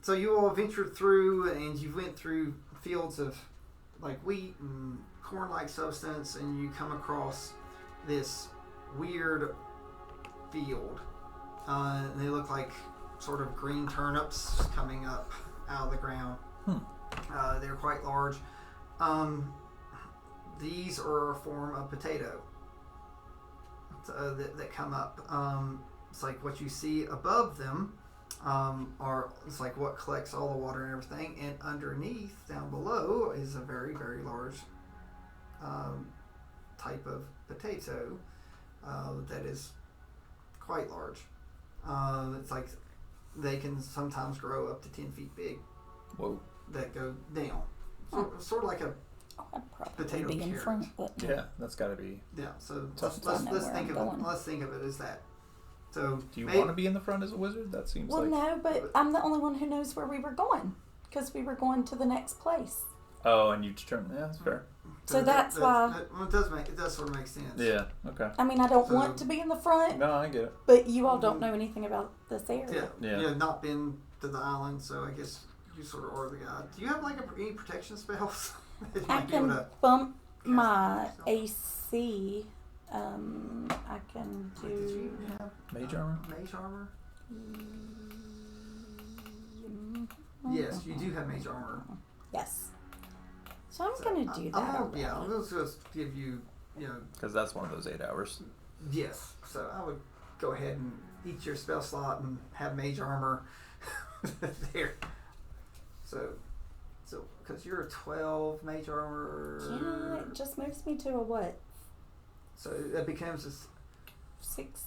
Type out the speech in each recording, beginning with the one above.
So you all ventured through, and you went through fields of like wheat and corn-like substance, and you come across this weird field. They look like sort of green turnips coming up out of the ground. They're quite large. These are a form of potato that come up. It's like what you see above them it's like what collects all the water and everything, and underneath, down below, is a very, very large type of potato that is quite large. It's like they can sometimes grow up to 10 feet big. Whoa. That go down. Sort of like a potato be in carrot. front, but Yeah, that's got to be. Yeah, so Tough. let's think of it as that. So do you want to be in the front as a wizard? That seems well, like. no, but I'm the only one who knows where we were going because we were going to the next place. Oh, and you determined. Yeah, that's fair. So that's why. It does sort of make sense. Yeah. Okay. I mean, I don't want to be in the front. No, I get it. But you all don't know anything about this area. Yeah. You have not been to the island, so I guess you sort of are the guide. Do you have like any protection spells? I can bump my AC. I can do. Did you have mage armor? Mage armor? Yes, you do have mage armor. Yes. So I'm going to do that. I'm going to just give you, Because that's one of those 8 hours. Yes. So I would go ahead and eat your spell slot and have mage armor there. So because you're a 12 mage armor. Yeah, it just moves me to a what? So that becomes a 6.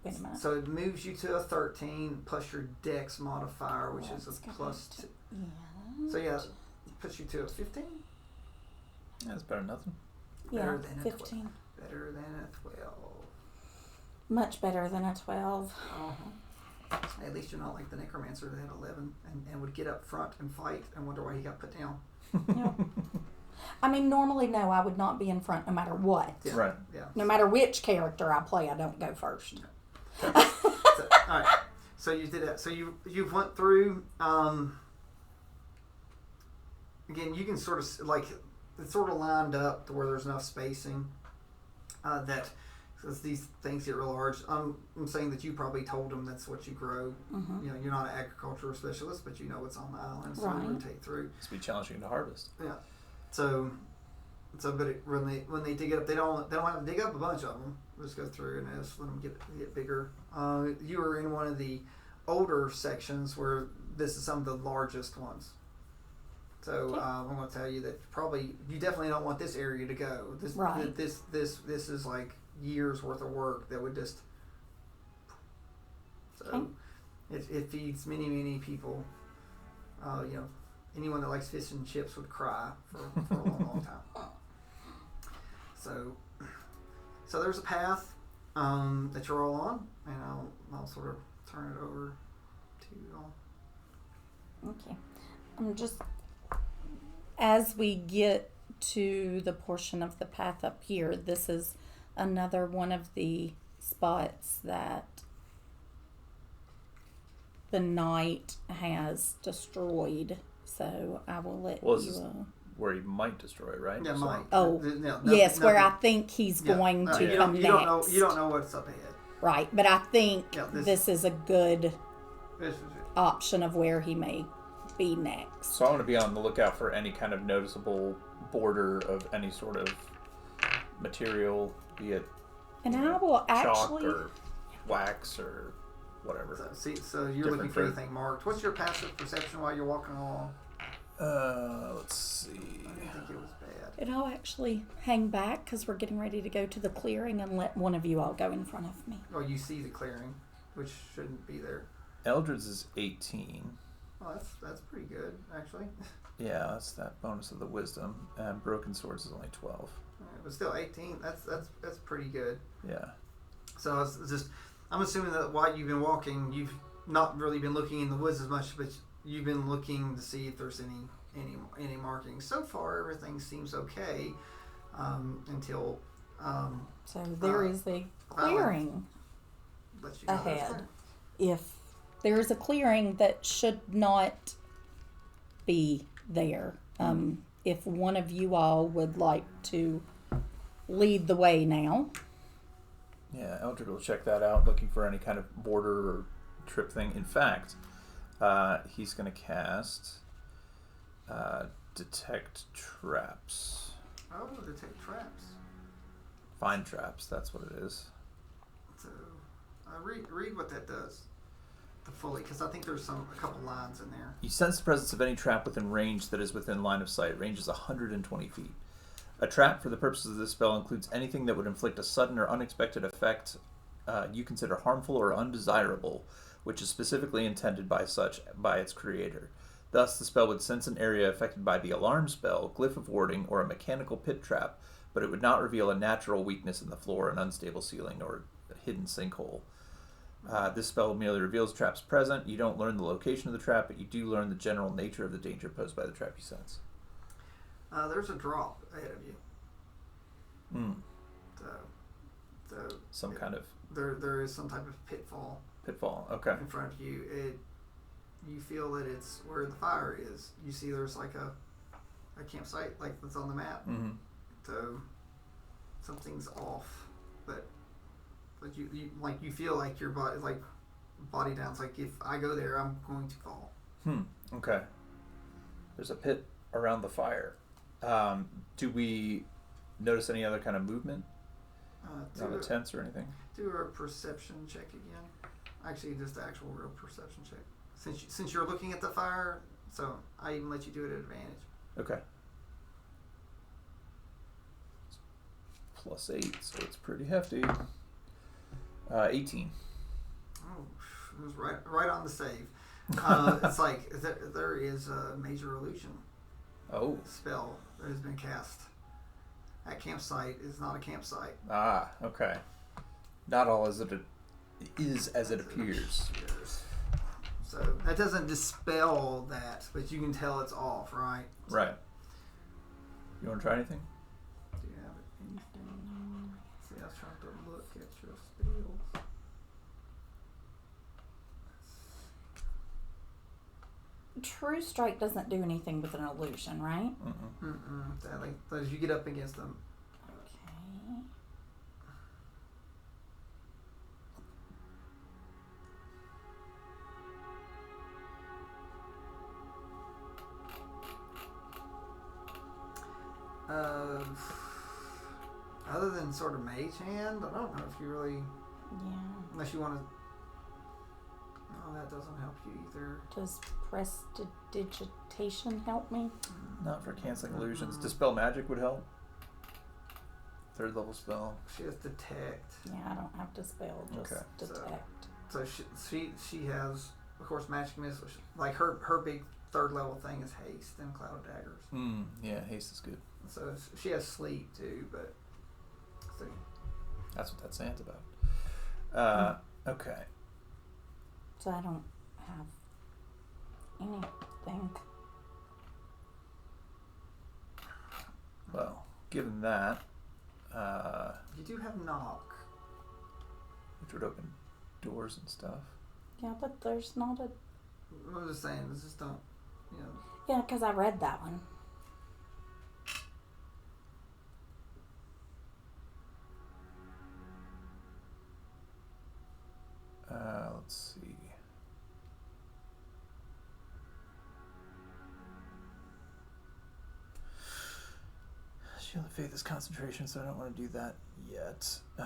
Wait a minute. So it moves you to a 13 plus your dex modifier, which is a plus 2. Yeah. So it puts you to a 15. Yeah, that's better than nothing. Better than 15. Better than a 12. Much better than a 12. At least you're not like the necromancer that had 11 and would get up front and fight and wonder why he got put down. No. I mean, normally, no, I would not be in front no matter what. Yeah. Right. Yeah. No matter which character I play, I don't go first. All right. So you did that. So you went through. Again, you can sort of like it's sort of lined up to where there's enough spacing that as these things get real large. I'm saying that you probably told them that's what you grow. Mm-hmm. You're not an agricultural specialist, but you know what's on the island, so you rotate through. It's be challenging to harvest. Yeah. So but when they dig it up, they don't have to dig up a bunch of them. Just go through and just let them get bigger. You were in one of the older sections where this is some of the largest ones. So I'm going to tell you that probably you definitely don't want this area to go. This is like years worth of work that would just. So it feeds many people. Anyone that likes fish and chips would cry for a long time. So there's a path that you're all on, and I'll sort of turn it over to you all. Okay. I'm just, as we get to the portion of the path up here, this is another one of the spots that the knight has destroyed. So I will let you... where he might destroy, right? Yeah, might. Oh, yes, where I think he's going to come next. You don't know what's up ahead. Right, but I think this is a good option of where he may be next. So I want to be on the lookout for any kind of noticeable border of any sort of material, be it chalk or wax or whatever. So you're looking for anything marked. What's your passive perception while you're walking along? Let's see. I didn't think it was bad. And I'll actually hang back because we're getting ready to go to the clearing and let one of you all go in front of me. Oh, you see the clearing, which shouldn't be there. Eldred's is 18. Oh, that's pretty good, actually. Yeah, that's that bonus of the wisdom. And Broken Swords is only 12. But still, 18. That's pretty good. Yeah. So I'm assuming that while you've been walking, you've not really been looking in the woods as much, but you've been looking to see if there's any markings. So far, everything seems okay until. So there is a clearing ahead. If there is a clearing that should not be there. If one of you all would like to lead the way now. Yeah, Eldred will check that out, looking for any kind of border or trip thing. In fact, he's going to cast Detect Traps. Oh, Detect Traps. Find Traps, that's what it is. So, read what that does. Fully, because I think there's a couple lines in there. You sense the presence of any trap within range that is within line of sight. Range is 120 feet. A trap, for the purposes of this spell, includes anything that would inflict a sudden or unexpected effect you consider harmful or undesirable, which is specifically intended by its creator. Thus, the spell would sense an area affected by the alarm spell, glyph of warding, or a mechanical pit trap, but it would not reveal a natural weakness in the floor, an unstable ceiling, or a hidden sinkhole. This spell merely reveals traps present. You don't learn the location of the trap, but you do learn the general nature of the danger posed by the trap you sense. There's a drop ahead of you. Kind of... There is some type of pitfall. Pitfall, okay. In front of you. You feel that it's where the fire is. You see there's like a campsite like that's on the map. Mm-hmm. So something's off, but you feel like your body down. It's like if I go there, I'm going to fall. Okay. There's a pit around the fire. Do we notice any other kind of movement on the tents or anything? Do a perception check again. Actually, just the actual real perception check. Since you're looking at the fire, so I even let you do it at advantage. Okay. +8, so it's pretty hefty. 18. Oh, it was right on the save. It's like there is a major illusion spell that has been cast. That campsite is not a campsite. Ah, okay. Not all as it appears. So that doesn't dispel that, but you can tell it's off, right? Right. You want to try anything? Do you have anything? See, I was trying to look at your spells. True Strike doesn't do anything with an illusion, right? As you get up against them. Okay. Other than sort of mage hand, I don't know if you really... Yeah. Unless you want to... No, that doesn't help you either. Does prestidigitation help me? Not for canceling illusions. Dispel magic would help. 3rd level spell. She has detect. Yeah, I don't have dispel, just detect. So she has, of course, magic missile. Like her big 3rd level thing is haste and cloud of daggers. Yeah, haste is good. So she has sleep too, but that's what that sand's about. Okay. So I don't have anything. Well, given that, you do have knock, which would open doors and stuff. Yeah, but there's not a... I'm just saying, this just don't, Yeah, because I read that one. Let's see. Shield of Faith is concentration, so I don't want to do that yet. Go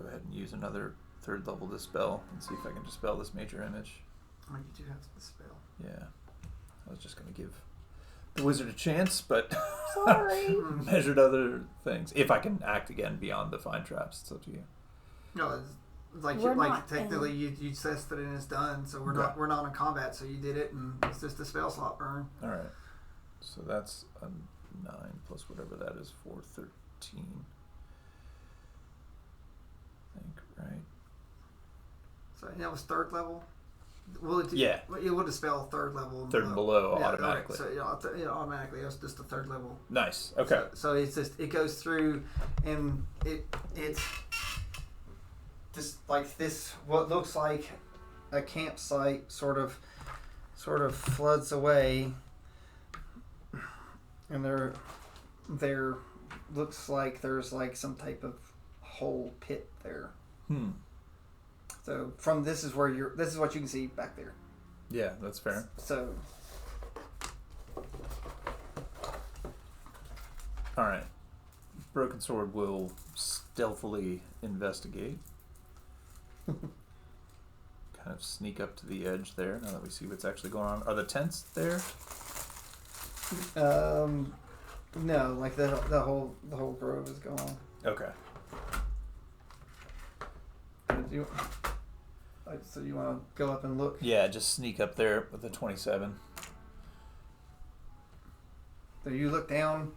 ahead and use another 3rd level dispel and see if I can dispel this major image. Oh, you do have to dispel. Yeah. I was just going to give the wizard a chance, but sorry. Measured other things. If I can act again beyond the find traps, it's up to you. No, it's like technically you tested it and it's done. So we're not in combat. So you did it, and it's just a spell slot burn. All right. So that's a 9 plus whatever that is for 13. I think, right? So that was 3rd level. Yeah. It will dispel third level. Third and below Yeah, automatically. So automatically, that's just the third level. Nice. Okay. So it's just it goes through, and it's just like this. What looks like a campsite sort of floods away, and there looks like there's like some type of hole pit there. So this is what you can see back there. Yeah, that's fair. So all right, Broken Sword will stealthily investigate. Kind of sneak up to the edge there. Now that we see what's actually going on, are the tents there? no, like the whole grove is gone. Okay. So you want to go up and look? Yeah, just sneak up there with the 27. So you look down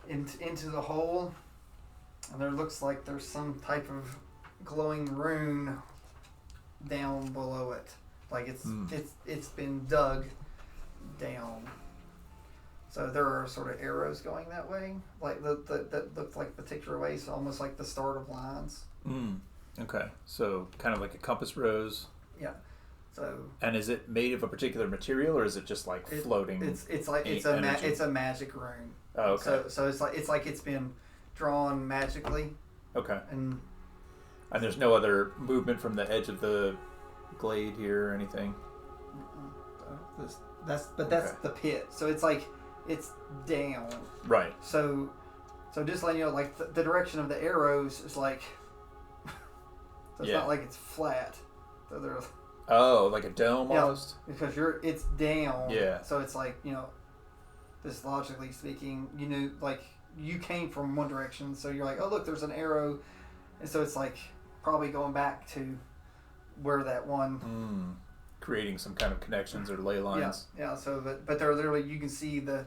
into the hole, and there looks like there's some type of glowing rune down below it. Like it's been dug down. So there are sort of arrows going that way, like that look like particular ways, so almost like the start of lines. Okay, so kind of like a compass rose. Yeah. So. And is it made of a particular material, or is it just like floating? It's a magic rune. Oh, okay. So it's like it's been drawn magically. Okay. And there's no other movement from the edge of the glade here or anything. That's the pit. So it's like it's down. Right. So just letting you know, like the direction of the arrows is like. So it's not like it's flat. So there's. Oh, like a dome almost. Because it's down. Yeah. So it's like, just logically speaking, like you came from one direction, so you're like, oh look, there's an arrow, and so it's like probably going back to where that one. Creating some kind of connections or ley lines. Yeah. So but they're literally, you can see there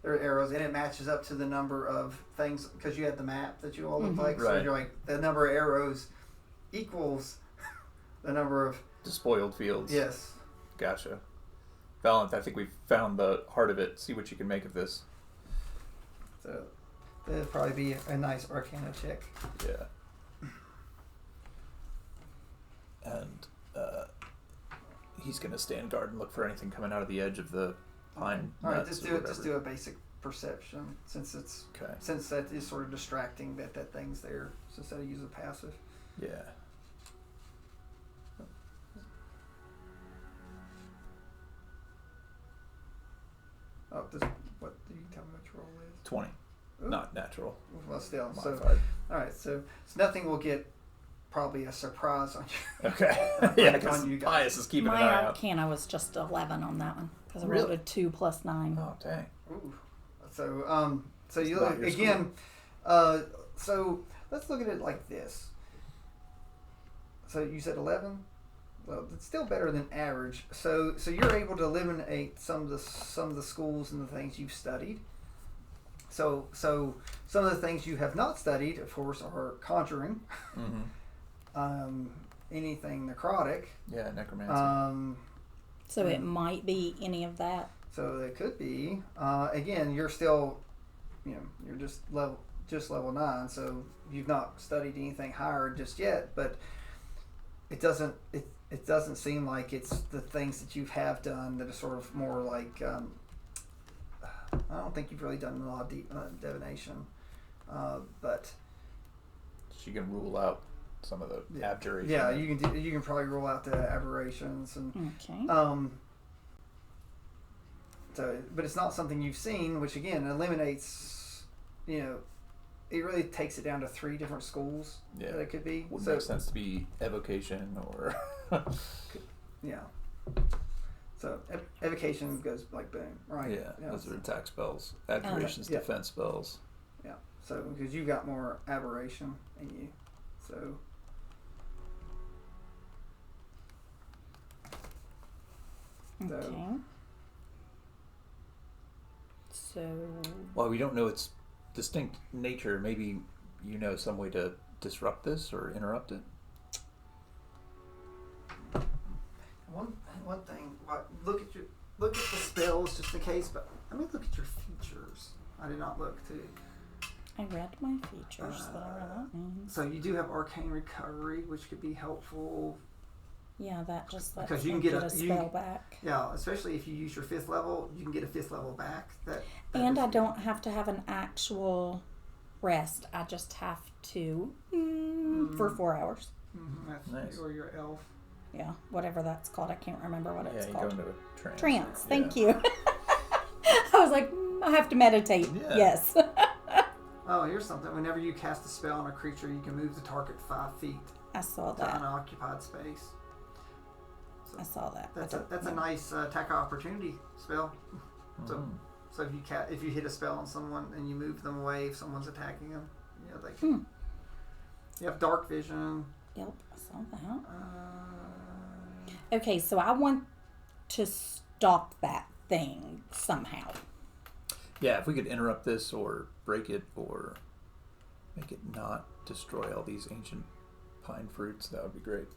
are arrows, and it matches up to the number of things because you had the map that you all look like. So you're like, the number of arrows equals the number of despoiled fields. Yes. Gotcha. Valent, I think we've found the heart of it. See what you can make of this. So that'd probably be a nice Arcana check. Yeah. And he's going to stand guard and look for anything coming out of the edge of the pine. All right, just do a basic perception since that is sort of distracting that thing's there. So instead of use a passive. Yeah. Oh, what do you tell me which roll is? 20. Ooh. Not natural. Well, still. Modified. All right, so nothing will get probably a surprise on you. Okay. Yeah, because Pius is keeping an eye My out. Arcana was just 11 on that one because I Really? rolled a 2 plus 9. Oh, dang. Ooh. So you not look your again. So let's look at it like this. So you said 11. Well, it's still better than average. So you're able to eliminate some of the schools and the things you've studied. So some of the things you have not studied, of course, are conjuring, anything necrotic. Yeah, necromancy. So it might be any of that. So it could be. Again, you're still, you're just level 9. So you've not studied anything higher just yet. But it doesn't seem like it's the things that you have done that are sort of more like. I don't think you've really done a lot of deep divination, but You can rule out some of the abjuration. yeah, you can probably rule out the aberrations and Okay. So, but it's not something you've seen, which again eliminates. It really takes it down to 3 different schools that it could be. Would make sense to be evocation or. Yeah. So evocation goes like boom, right? Yeah, those are attack spells. Abjurations, defense spells. Yeah. So because you got more aberration in you, so. Okay. So. Well, we don't know its distinct nature. Maybe you know some way to disrupt this or interrupt it. one thing. Look at the spells just in case, but look at your features. I did not look too. I read my features that I wrote. So you do have arcane recovery, which could be helpful. Yeah, that just lets Because you me can get a spell back. Yeah, especially if you use your 5th level, you can get a 5th level back. And I don't have to have an actual rest. I just have to for 4 hours. That's Nice. Or your elf. Yeah, whatever that's called. I can't remember what it's you called. go into a trance. Trance. Yeah. Thank you. I was like, I have to meditate. Yeah. Yes. Oh, here's something. Whenever you cast a spell on a creature, you can move the target 5 feet I saw to that. unoccupied space. So I saw that. that's a nice attack opportunity spell. So if you hit a spell on someone and you move them away, if someone's attacking them, they can. You have dark vision. Yep, I saw that. Okay, so I want to stop that thing somehow. Yeah, if we could interrupt this or break it or make it not destroy all these ancient pine fruits, that would be great.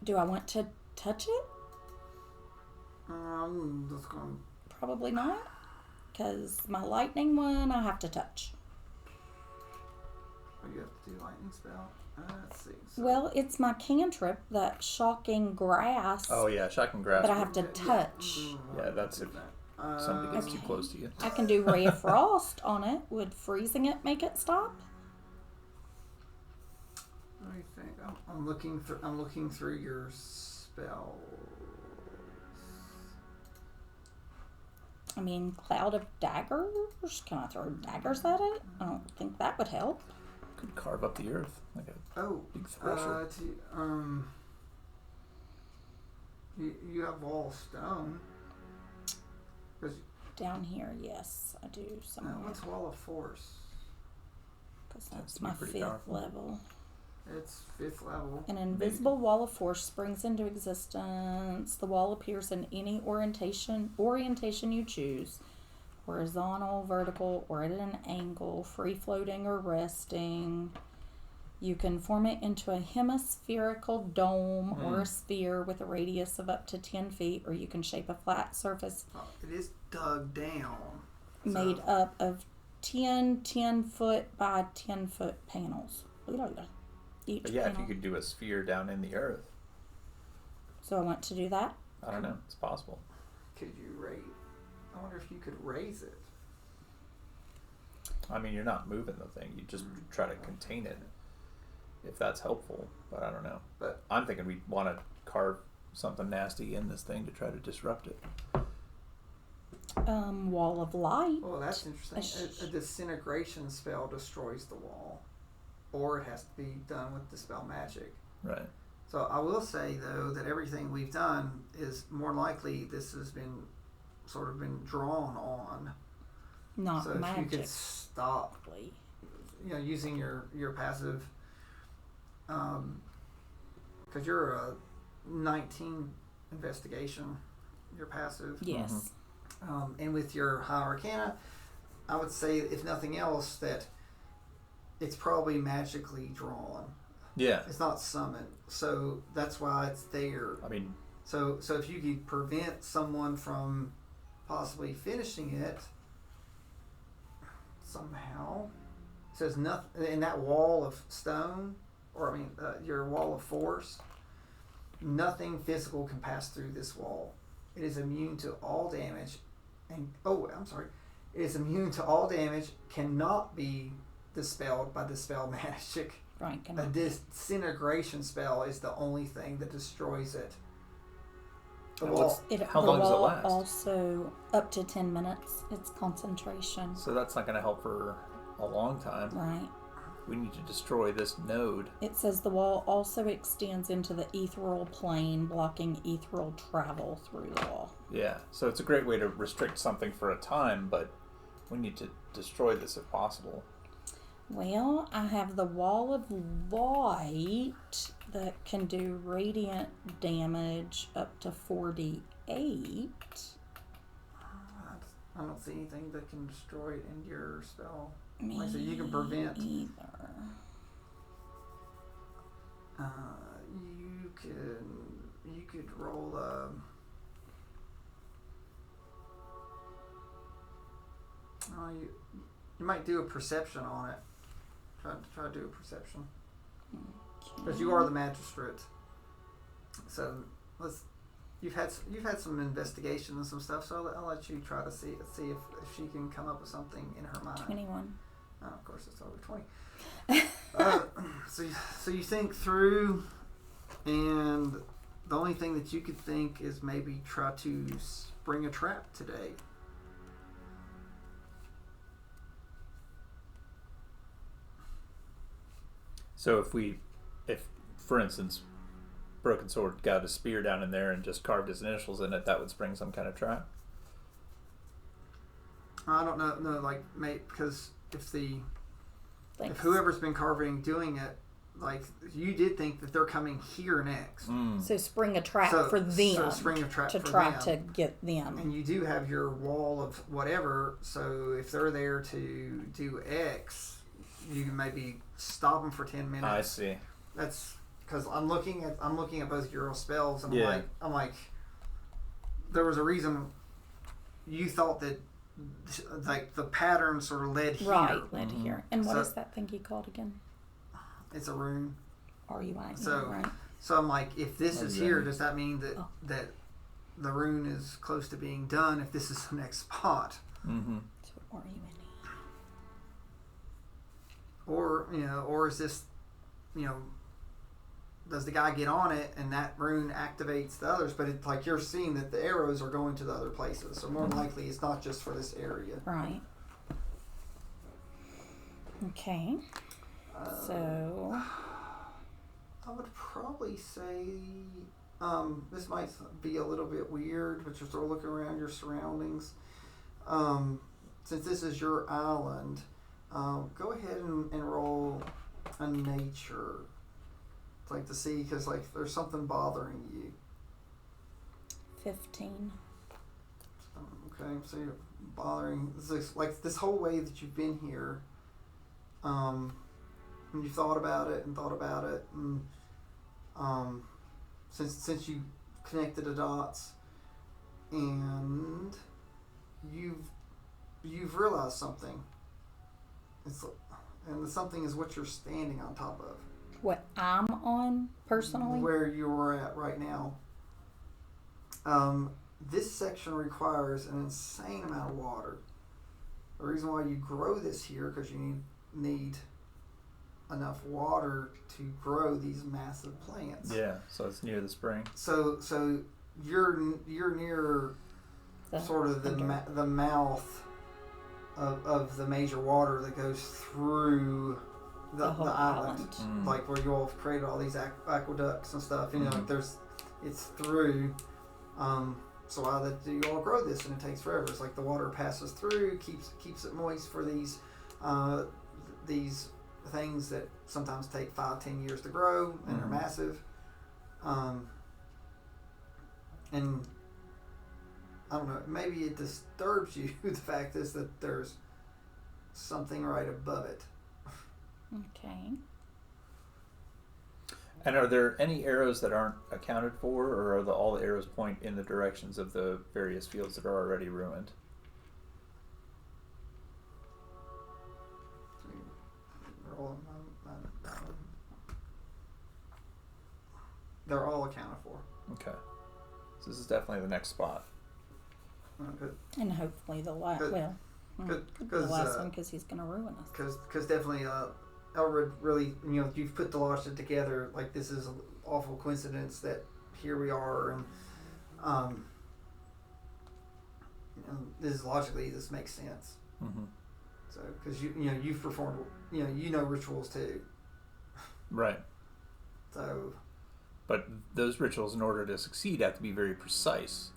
Do I want to touch it? Just going. Probably not, because my lightning one I have to touch. Oh, you have to do lightning spell. Let's see. So, Well, it's my cantrip, that shocking grass. Oh yeah, shocking grass. But I have to touch. Yeah, that's if somebody gets too close to you. I can do Ray of Frost on it. Would freezing it make it stop? Let me think. I'm looking through your spells. I mean, Cloud of Daggers? Can I throw daggers at it? I don't think that would help. Could carve up the earth like a big thresher. You have wall of stone. Down here, yes, I do somewhere. What's wall of force? Because Tends that's to be my pretty 5th powerful. level. It's 5th level. An invisible wall of force springs into existence. The wall appears in any orientation you choose. Horizontal, vertical, or at an angle, free floating or resting. You can form it into a hemispherical dome or a sphere with a radius of up to 10 feet, or you can shape a flat surface It is dug down. made up of 10-foot by 10-foot panels. Each But yeah, panel. if you could do a sphere down in the earth, So I want to do that. I don't know, it's possible. Could you raise? I wonder if you could raise it. I mean, you're not moving the thing; you just try to contain it. If that's helpful, but I don't know. But I'm thinking we want to carve something nasty in this thing to try to disrupt it. Wall of light. Oh, that's interesting. A disintegration spell destroys the wall, or it has to be done with dispel magic. Right. So I will say though that everything we've done is more likely this has been sort of been drawn on. Not So if you magic. could stop, using your passive, because you're a 19 investigation, your passive. Yes. And with your high arcana, I would say if nothing else that it's probably magically drawn. Yeah. It's not summoned, so that's why it's there. I mean, So if you could prevent someone from possibly finishing it somehow, it says nothing in that wall of stone, or your wall of force. Nothing physical can pass through this wall. It is immune to all damage, It is immune to all damage. Cannot be dispelled by dispel magic. Right. A disintegration spell is the only thing that destroys it. The wall. How long does it last? Also, up to 10 minutes. It's concentration. So that's not going to help for a long time. Right. We need to destroy this node. It says the wall also extends into the ethereal plane, blocking ethereal travel through the wall. Yeah. So it's a great way to restrict something for a time, but we need to destroy this if possible. Well, I have the wall of light that can do radiant damage up to 48. I don't see anything that can destroy it in your spell. Me Like I said, you can prevent. either. could roll. You might do a perception on it. Try to do a perception. Because you are the magistrate. So you've had some investigation and some stuff. So I'll let you try to see if she can come up with something in her mind. 21. Oh, of course, it's over 20. So you think through, and the only thing that you could think is maybe try to spring a trap today. So if for instance, Broken Sword got a spear down in there and just carved his initials in it, that would spring some kind of trap? I don't know. No, like, because if whoever's been carving doing it, like, you did think that they're coming here next. So spring a trap for them. So spring a trap to for try them. to get them. And you do have your wall of whatever. So if they're there to do X, you can maybe stop them for 10 minutes. I see. That's because I'm looking at both your spells, and I'm like, there was a reason you thought that, like, the pattern sort of led here. Right, led here. And what is that thing he called again? It's a rune. R-U-I-N. So, right. So I'm like, if this is here, does that mean that the rune is close to being done? If this is the next spot, Mm-hmm. So R-U-N-E. or is this, does the guy get on it and that rune activates the others? But it's like you're seeing that the arrows are going to the other places, so more likely it's not just for this area. Right. Okay. So I would probably say this might be a little bit weird, but you're sort of looking around your surroundings. Since this is your island, go ahead and roll a nature. Like to see, because like there's something bothering you. 15. Okay, so you're bothering this whole way that you've been here. And you thought about it, and since you connected the dots, and you've realized something. And the something is what you're standing on top of. What I'm on personally? Where you're at right now. This section requires an insane amount of water. The reason why you grow this here, because you need enough water to grow these massive plants. Yeah, so it's near the spring. So you're near sort of the mouth of the major water that goes through the island. Like where you all have created all these aqueducts and stuff. Like it's through. So why do you all grow this? And it takes forever. It's like the water passes through, keeps it moist for these things that sometimes take 5-10 years to grow and are massive. And I don't know, maybe it disturbs you the fact is that there's something right above it. Okay. And are there any arrows that aren't accounted for, or are all the arrows point in the directions of the various fields that are already ruined? They're all accounted for. Okay. So this is definitely the next spot. Good. And hopefully the last, the last one, because he's going to ruin us. Because definitely, Elred really, you've put the logic together. Like, this is an awful coincidence that here we are, and this makes sense. Mm-hmm. So, because you've performed, rituals too. Right. So. But those rituals, in order to succeed, have to be very precise.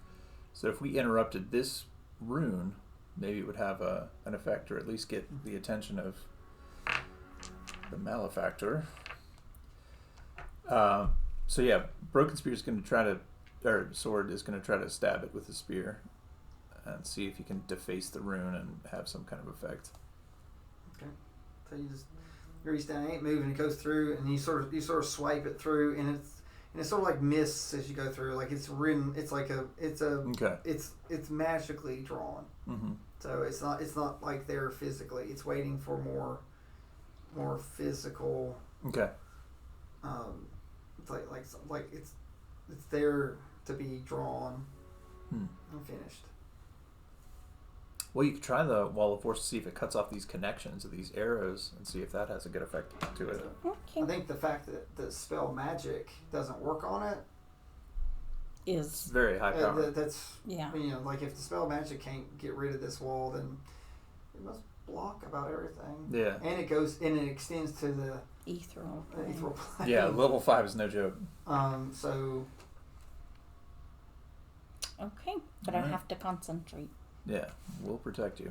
So if we interrupted this rune, maybe it would have an effect, or at least get the attention of the malefactor. So yeah, Broken Spear is going to try to, or Sword is going to try to stab it with the spear, and see if he can deface the rune and have some kind of effect. Okay. So you just reach down, it ain't moving, it goes through, and you sort of swipe it through, and and it's sort of like mists as you go through. Like it's written. It's Okay. it's magically drawn. Mm-hmm. So it's not like there physically. It's waiting for more physical. Okay. It's like it's there to be drawn and finished. Well, you could try the Wall of Force to see if it cuts off these connections of these arrows and see if that has a good effect to it. Okay. I think the fact that the spell magic doesn't work on it It's Is very high power. that's yeah. like if the spell magic can't get rid of this wall, then it must block about everything. Yeah. And it extends to the Ethereal. ethereal plane. Yeah, level 5 is no joke. So Okay, but I Alright. have to concentrate. Yeah, we'll protect you.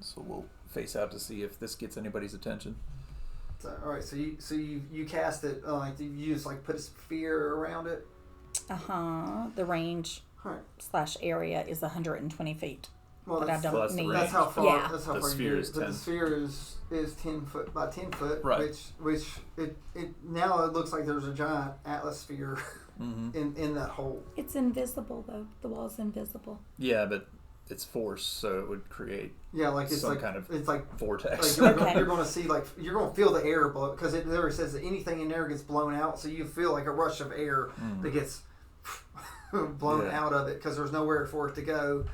So we'll face out to see if this gets anybody's attention. all right. So you cast it. Like you use put a sphere around it. The range All right. / area is 120 feet. Well, But I that's, don't Well, that's the need. range. that's how far. Yeah. That's how The far sphere you do is it. But 10. the sphere is 10 foot by 10 foot. Right. Which it now it looks like there's a giant atmosphere Mm-hmm. in that hole. It's invisible though. The wall's invisible. Yeah, but it's force, so it would create Yeah, like it's some like kind of it's like vortex. you're, Okay. you're going to see you're going to feel the air blow because it literally says that anything in there gets blown out, so you feel like a rush of air that gets blown Yeah. out of it because there's nowhere for it to go.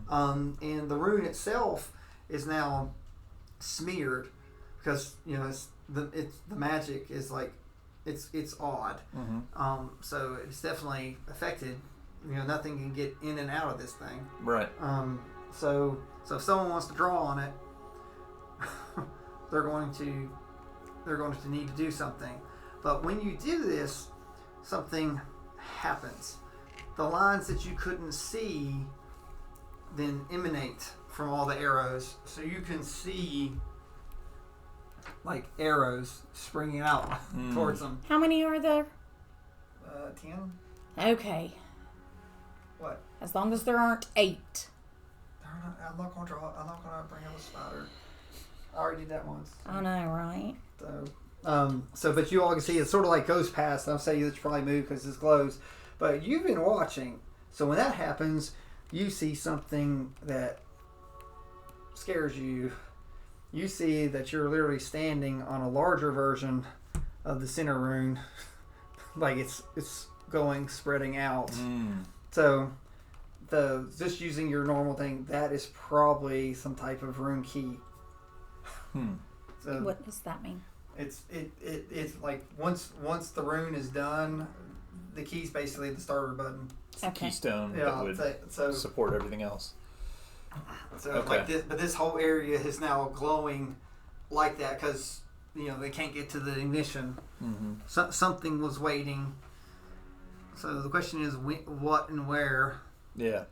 And the rune itself is now smeared because it's the magic is it's odd. So it's definitely affected. Nothing can get in and out of this thing. Right. So if someone wants to draw on it, they're going to need to do something. But when you do this, something happens. The lines that you couldn't see then emanate from all the arrows, so you can see arrows springing out towards them. How many are there? 10. Okay. What? As long as there aren't 8. I'm not going to draw. I'm not going to bring up a spider. I already did that once. I know, right? But you all can see it sort of goes past. I'll say that you probably move because this glows. But you've been watching. So when that happens, you see something that scares you. You see that you're literally standing on a larger version of the center rune. It's spreading out. So just using your normal thing, that is probably some type of rune key. So What does that mean? it's once the rune is done, the key's basically the starter button. It's the Okay. keystone Yeah, that would so support everything else. okay. But this whole area is now glowing like that because they can't get to the ignition. Something was waiting. So the question is what and where. Yeah.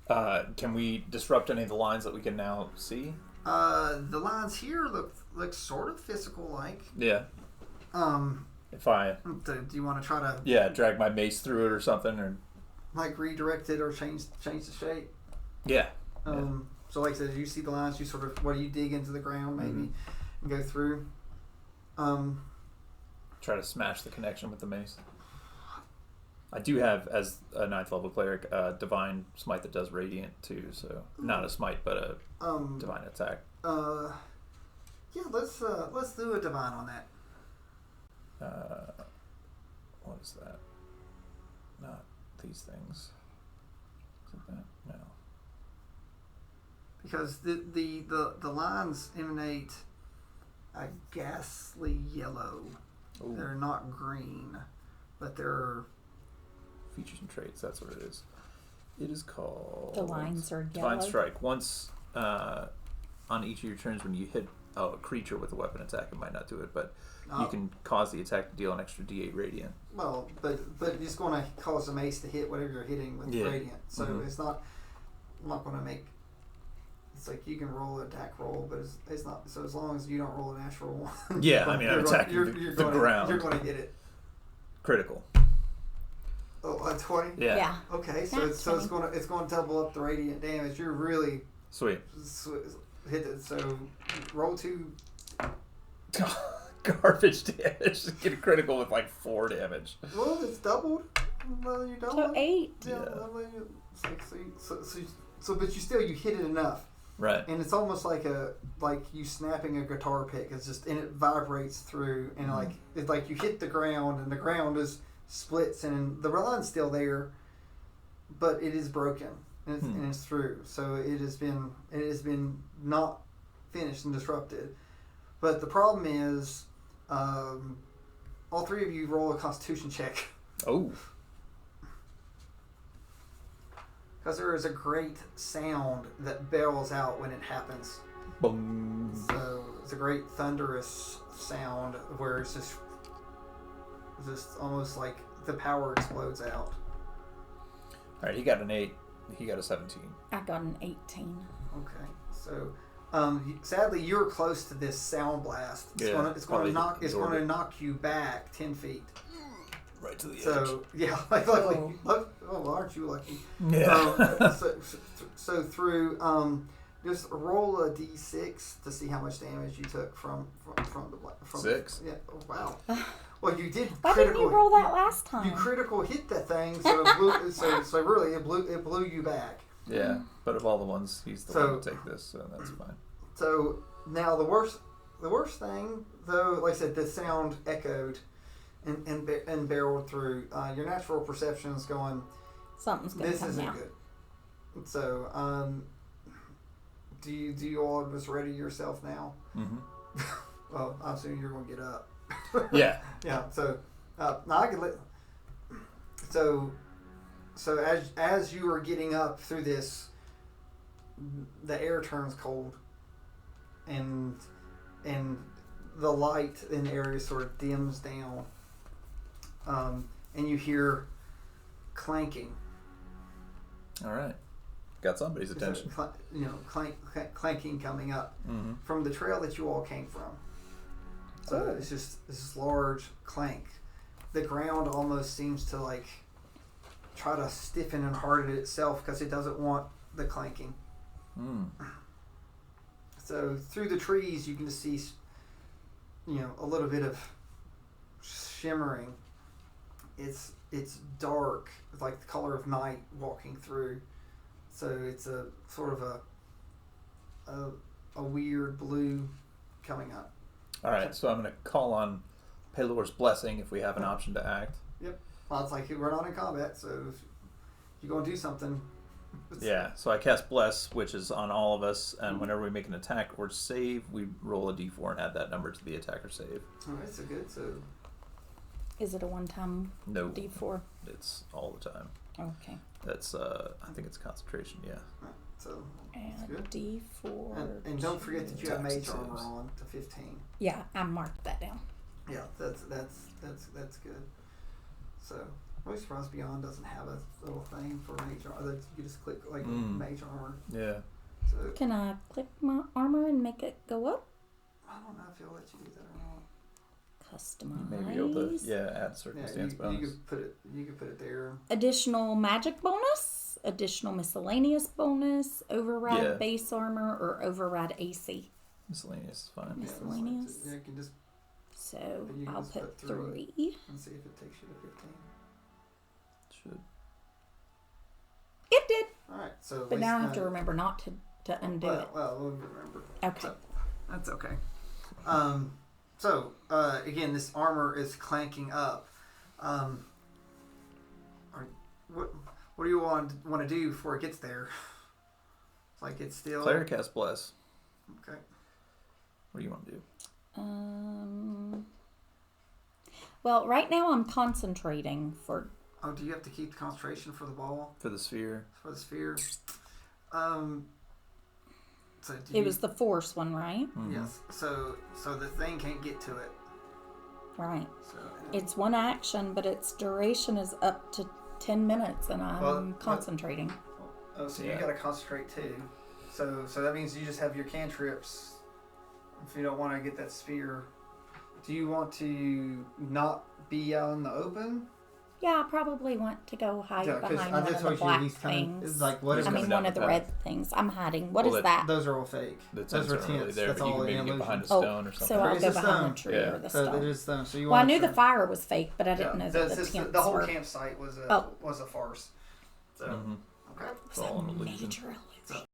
Can we disrupt any of the lines that we can now see? The lines here look sort of physical like. Yeah. If I Do you want to try to drag my mace through it or something, or redirect it or change the shape? yeah. So like I said, you see the lines, you sort of you dig into the ground maybe and go through. Try to smash the connection with the mace. I do have, as a 9th level cleric, divine smite that does radiant too. So not a smite, but a divine attack. Yeah, let's do a divine on that. What is that? Not these things. Is it that? No. Because the lines emanate a ghastly yellow. Ooh. They're not green, but they're Features and traits. That's what it is. It is called. The lines are Divine yellow. Strike. Once on each of your turns, when you hit a creature with a weapon attack, it might not do it, but you can cause the attack to deal an extra D8 radiant. well, but it's going to cause the mace to hit whatever you're hitting with radiant. So it's not. I'm not going to make. It's like you can roll an attack roll, but it's not. So as long as you don't roll a natural one. Yeah, I mean, I'm attacking the ground. You're going to get it. Critical. Oh, a 20. Yeah. Okay, so That's it's going to double up the radiant damage. You're really Sweet. hit it. So roll 2. Garbage damage. Get a critical with like 4 damage. Well, it's doubled. Well, you So 8. Yeah. But you hit it enough. Right. And it's almost like you snapping a guitar pick. It's just, and it vibrates through, and it's like you hit the ground, and the ground is splits, and the line's still there, but it is broken, and it's through. So it has been not finished and disrupted. But the problem is, all 3 of you roll a Constitution check. Oh. Because there is a great sound that bells out when it happens. Boom. So it's a great thunderous sound where it's just almost like the power explodes out. All right, he got an 8. He got a 17. I got an 18. Okay, so sadly you're close to this sound blast. It's going to knock you back 10 feet. Right to the edge. So yeah, luckily, aren't you lucky? Yeah. So through just roll a d6 to see how much damage you took from the 6. Yeah. Oh, wow. Well, you did. Why didn't you roll that last time? You critical hit that thing, so it blew, so really it blew you back. Yeah, but of all the ones, he's the one to take this, so that's fine. So now the worst thing, though, like I said, the sound echoed and barreled through. Your natural perception's going, something's going to come this isn't out. good. So, do you all just ready yourself now? Mm-hmm. Well, I'm assuming you're going to get up. Yeah. Yeah. So, now I could let. So as you are getting up through this, the air turns cold, and the light in the area sort of dims down, and you hear clanking. All right. Got somebody's attention. Clanking coming up from the trail that you all came from. So it's just this large clank. The ground almost seems to like try to stiffen and harden itself because it doesn't want the clanking. So through the trees you can see, a little bit of shimmering. It's dark. It's like the color of night walking through. So it's a sort of a weird blue coming up. All right, so I'm going to call on Pelor's blessing if we have an option to act. Yep. Well, it's like we're not in combat, so if you're going to do something. Yeah, so I cast Bless, which is on all of us, and whenever we make an attack or save, we roll a d4 and add that number to the attack or save. All right, so good. So is it a one-time No. D4? It's all the time. Okay. That's, I think it's concentration, yeah. right, so And good. D4. And don't forget that you have Attacks mage and armor saves. on to 15. Yeah, I marked that down. Yeah, that's good. So I'm really surprised Beyond doesn't have a little thing for mage armor. You just click like mage armor. Yeah. So Can I click my armor and make it go up? I don't know if he'll let you do that or not. Customize. You may be able to, add circumstance You bonus. could put it there. Additional magic bonus, additional miscellaneous bonus, override base armor, or override AC. Miscellaneous is fine. Miscellaneous. Yeah, you can just So you can I'll just put put 3. and see if it takes you to 15. Should. It did. All right, so But now I have to remember not to undo it. Well, we'll remember. Okay. So, that's okay. So again, this armor is clanking up. What do you want to do before it gets there? Like it's still. Cleric cast Bless. Okay. What do you want to do? Well, right now I'm concentrating for. Oh, do you have to keep the concentration for the ball? For the sphere. For the sphere. So It was the force one, right? Mm-hmm. Yes. So the thing can't get to it. Right. So It's one action, but its duration is up to 10 minutes, and I'm concentrating. Oh, so you got to concentrate too. So that means you just have your cantrips. If you don't want to get that sphere, do you want to not be out in the open, Yeah, I probably want to go hide Yeah, 'cause behind I one just of the told you black he's coming. things. It's like whatever. I mean, coming one down of the the red path. things. I'm hiding. What Well, is that? Those are all fake. The Those tents are aren't really tents. there, That's but you all can an maybe get behind a illusion. stone or something. So I'll There is go a behind stone. the tree Yeah. or the So stone. that is stone. So you Well, I want knew to the fire was fake, but I didn't know that the tents the whole were campsite was Oh. a farce. So Mhm. okay. It's all an illusion. major illusion.